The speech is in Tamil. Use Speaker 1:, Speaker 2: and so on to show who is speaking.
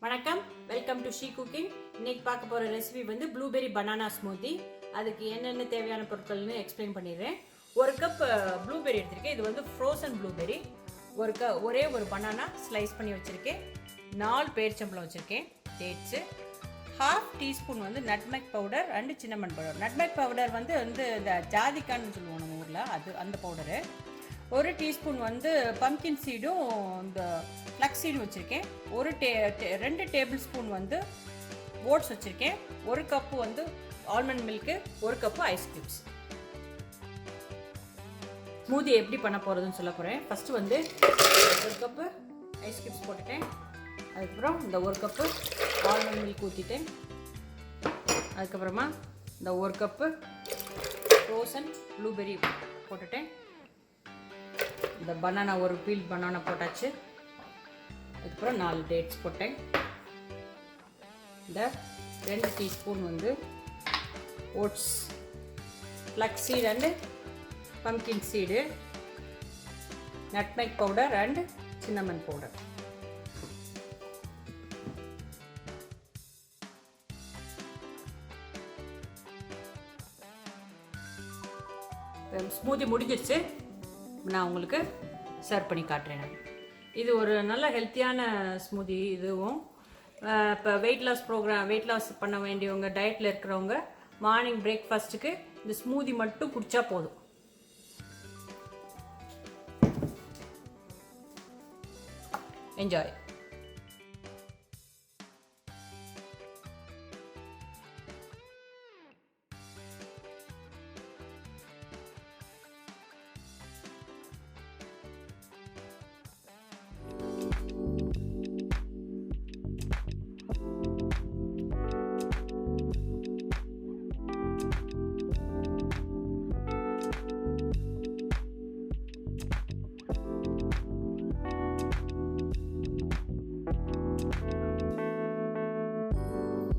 Speaker 1: வணக்கம், வெல்கம் டு SheCooking. இன்னைக்கு பார்க்க போகிற ரெசிபி வந்து ப்ளூபெரி பனானா ஸ்மூத்தி. அதுக்கு என்னென்ன தேவையான பொருட்கள்னு எக்ஸ்பிளைன் பண்ணிடுறேன். ஒரு கப் ப்ளூபெரி எடுத்திருக்கேன். இது வந்து ஃப்ரோசன் ப்ளூபெரி. ஒரே ஒரு பனானா ஸ்லைஸ் பண்ணி வச்சுருக்கேன். 4 பேரிச்சம்பழம் வச்சுருக்கேன். டேட்ஸு, 1/2 டீஸ்பூன் வந்து nutmeg powder and cinnamon powder. Nutmeg powder வந்து இந்த ஜாதிக்கான்னு சொல்லுவோம் நம்ம ஊரில், அந்த பவுடரு. 1 டீஸ்பூன் வந்து பம்கின் சீடும் இந்த ஃப்ளாக்ஸ் சீடும் வச்சுருக்கேன். 2 டேபிள் ஸ்பூன் வந்து ஓட்ஸ் வச்சுருக்கேன். 1 கப்பு வந்து almond milk, 1 cup ice cubes. Smoothie எப்படி பண்ண போகிறதுன்னு சொல்ல போகிறேன். ஃபஸ்ட்டு வந்து 1 கப்பு ஐஸ் க்யூப்ஸ் போட்டுட்டேன். அதுக்கப்புறம் இந்த 1 கப்பு ஆல்மண்ட் மில்க் ஊற்றிட்டேன். அதுக்கப்புறமா இந்த 1 கப்பு ஃப்ரோசன் ப்ளூபெரி போட்டுட்டேன். இந்த பனானா, ஒரு பீல் பனானா போட்டாச்சு. அதுக்கப்புறம் 4 டேட்ஸ் போட்டேன். இந்த 2 டீஸ்பூன் வந்து oats, flax seed and pumpkin seed, nutmeg powder and cinnamon powder. Smoothie முடிஞ்சிருச்சு. நான் உங்களுக்கு சர்வ் பண்ணி காட்டுறேன். இது ஒரு நல்ல ஹெல்த்தியான ஸ்மூதி. இதுவும் இப்போ வெயிட் லாஸ் பண்ண வேண்டியவங்க, டயட்டில் இருக்கிறவங்க மார்னிங் பிரேக்ஃபாஸ்ட்டுக்கு இந்த ஸ்மூதி மட்டும் குடித்தா போதும். என்ஜாய்.